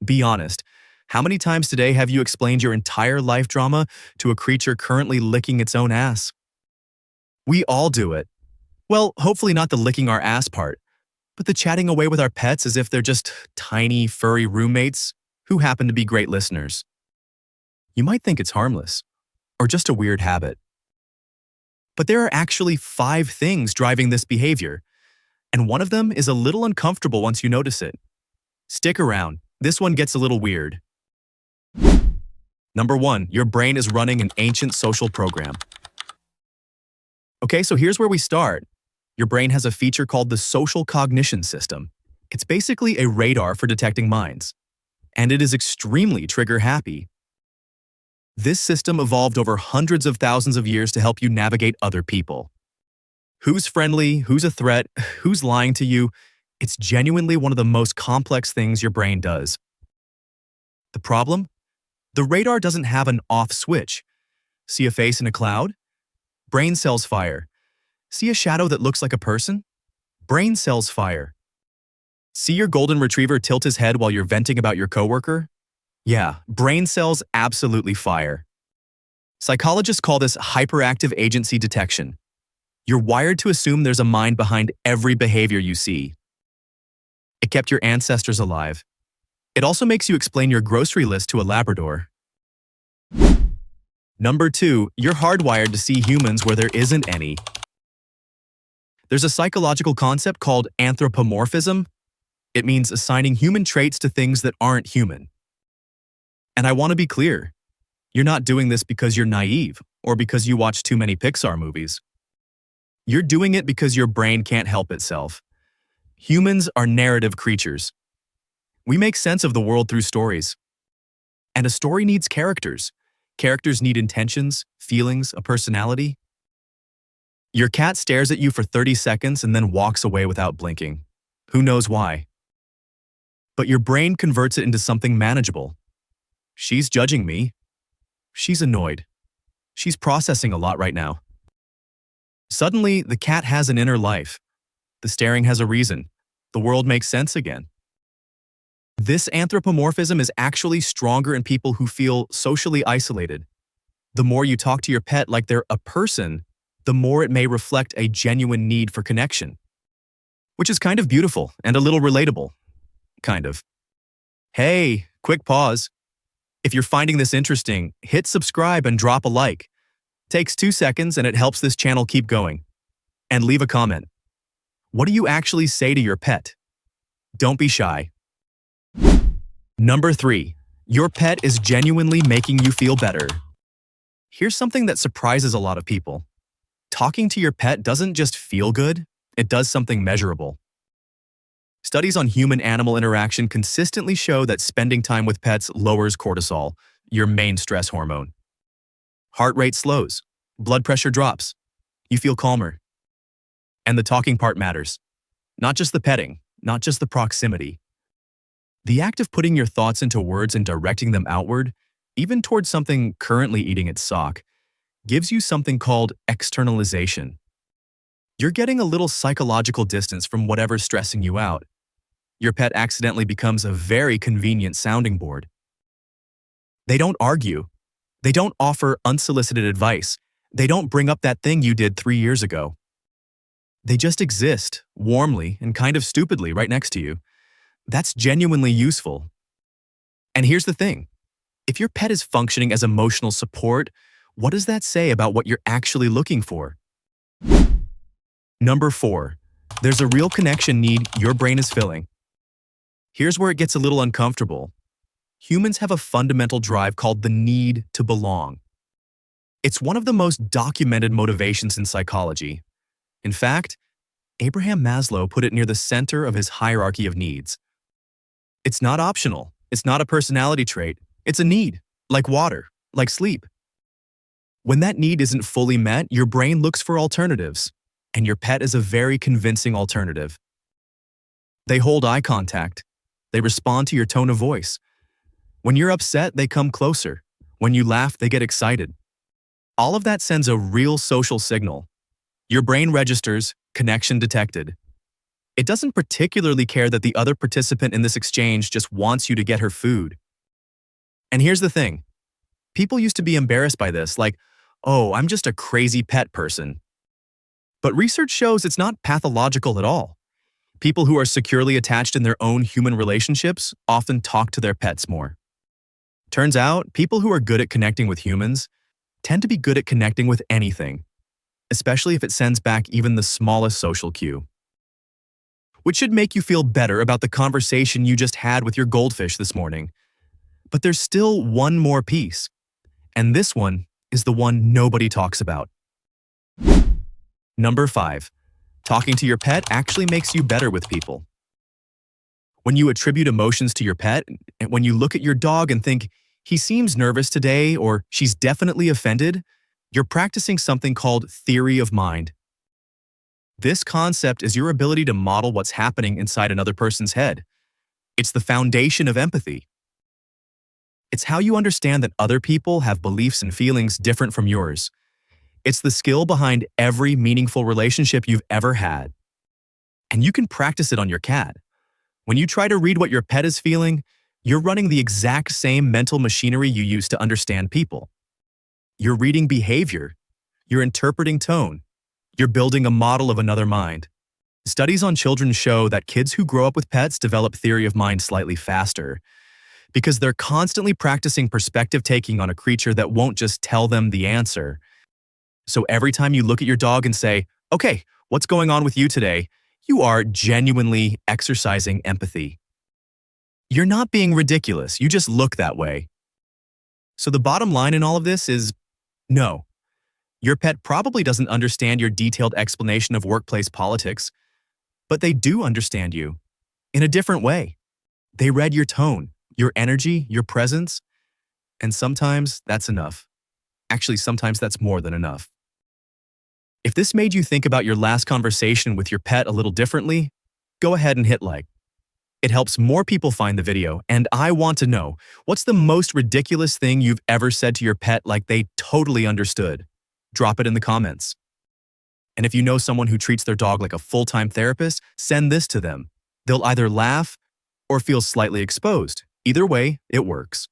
Be honest. How many times today have you explained your entire life drama to a creature currently licking its own ass? We all do it. Well, hopefully not the licking our ass part, but the chatting away with our pets as if they're just tiny, furry roommates who happen to be great listeners. You might think it's harmless, or just a weird habit. But there are actually 5 things driving this behavior, and one of them is a little uncomfortable once you notice it. Stick around, this one gets a little weird. Number 1, your brain is running an ancient social program. Okay, so here's where we start. Your brain has a feature called the social cognition system. It's basically a radar for detecting minds, and it is extremely trigger-happy. This system evolved over hundreds of thousands of years to help you navigate other people. Who's friendly, who's a threat, who's lying to you, it's genuinely one of the most complex things your brain does. The problem? The radar doesn't have an off switch. See a face in a cloud? Brain cells fire. See a shadow that looks like a person? Brain cells fire. See your golden retriever tilt his head while you're venting about your coworker? Yeah, brain cells absolutely fire. Psychologists call this hyperactive agency detection. You're wired to assume there's a mind behind every behavior you see. It kept your ancestors alive. It also makes you explain your grocery list to a Labrador. Number 2, you're hardwired to see humans where there isn't any. There's a psychological concept called anthropomorphism. It means assigning human traits to things that aren't human. And I want to be clear, you're not doing this because you're naive or because you watch too many Pixar movies. You're doing it because your brain can't help itself. Humans are narrative creatures. We make sense of the world through stories. And a story needs characters. Characters need intentions, feelings, a personality. Your cat stares at you for 30 seconds and then walks away without blinking. Who knows why? But your brain converts it into something manageable. She's judging me. She's annoyed. She's processing a lot right now. Suddenly, the cat has an inner life. The staring has a reason. The world makes sense again. This anthropomorphism is actually stronger in people who feel socially isolated. The more you talk to your pet like they're a person, the more it may reflect a genuine need for connection. Which is kind of beautiful and a little relatable. Kind of. Hey, quick pause. If you're finding this interesting, hit subscribe and drop a like. Takes 2 seconds and it helps this channel keep going. And leave a comment. What do you actually say to your pet? Don't be shy. Number 3, your pet is genuinely making you feel better. Here's something that surprises a lot of people. Talking to your pet doesn't just feel good, it does something measurable. Studies on human-animal interaction consistently show that spending time with pets lowers cortisol, your main stress hormone. Heart rate slows, blood pressure drops, you feel calmer. And the talking part matters. Not just the petting, not just the proximity. The act of putting your thoughts into words and directing them outward, even towards something currently eating its sock, gives you something called externalization. You're getting a little psychological distance from whatever's stressing you out. Your pet accidentally becomes a very convenient sounding board. They don't argue. They don't offer unsolicited advice. They don't bring up that thing you did 3 years ago. They just exist, warmly and kind of stupidly right next to you. That's genuinely useful. And here's the thing. If your pet is functioning as emotional support, what does that say about what you're actually looking for? Number 4, there's a real connection need your brain is filling. Here's where it gets a little uncomfortable. Humans have a fundamental drive called the need to belong. It's one of the most documented motivations in psychology. In fact, Abraham Maslow put it near the center of his hierarchy of needs. It's not optional. It's not a personality trait. It's a need, like water, like sleep. When that need isn't fully met, your brain looks for alternatives, and your pet is a very convincing alternative. They hold eye contact. They respond to your tone of voice. When you're upset, they come closer. When you laugh, they get excited. All of that sends a real social signal. Your brain registers, connection detected. It doesn't particularly care that the other participant in this exchange just wants you to get her food. And here's the thing. People used to be embarrassed by this, like, oh, I'm just a crazy pet person. But research shows it's not pathological at all. People who are securely attached in their own human relationships often talk to their pets more. Turns out, people who are good at connecting with humans tend to be good at connecting with anything, especially if it sends back even the smallest social cue. Which should make you feel better about the conversation you just had with your goldfish this morning. But there's still one more piece, and this one is the one nobody talks about. Number 5. Talking to your pet actually makes you better with people. When you attribute emotions to your pet, and when you look at your dog and think, he seems nervous today or she's definitely offended, you're practicing something called theory of mind. This concept is your ability to model what's happening inside another person's head. It's the foundation of empathy. It's how you understand that other people have beliefs and feelings different from yours. It's the skill behind every meaningful relationship you've ever had. And you can practice it on your cat. When you try to read what your pet is feeling, you're running the exact same mental machinery you use to understand people. You're reading behavior. You're interpreting tone. You're building a model of another mind. Studies on children show that kids who grow up with pets develop theory of mind slightly faster because they're constantly practicing perspective taking on a creature that won't just tell them the answer. So every time you look at your dog and say, okay, what's going on with you today? You are genuinely exercising empathy. You're not being ridiculous, you just look that way. So the bottom line in all of this is, no. Your pet probably doesn't understand your detailed explanation of workplace politics, but they do understand you in a different way. They read your tone, your energy, your presence, and sometimes that's enough. Actually, sometimes that's more than enough. If this made you think about your last conversation with your pet a little differently, go ahead and hit like. It helps more people find the video, and I want to know, what's the most ridiculous thing you've ever said to your pet like they totally understood? Drop it in the comments. And if you know someone who treats their dog like a full-time therapist, send this to them. They'll either laugh or feel slightly exposed. Either way, it works.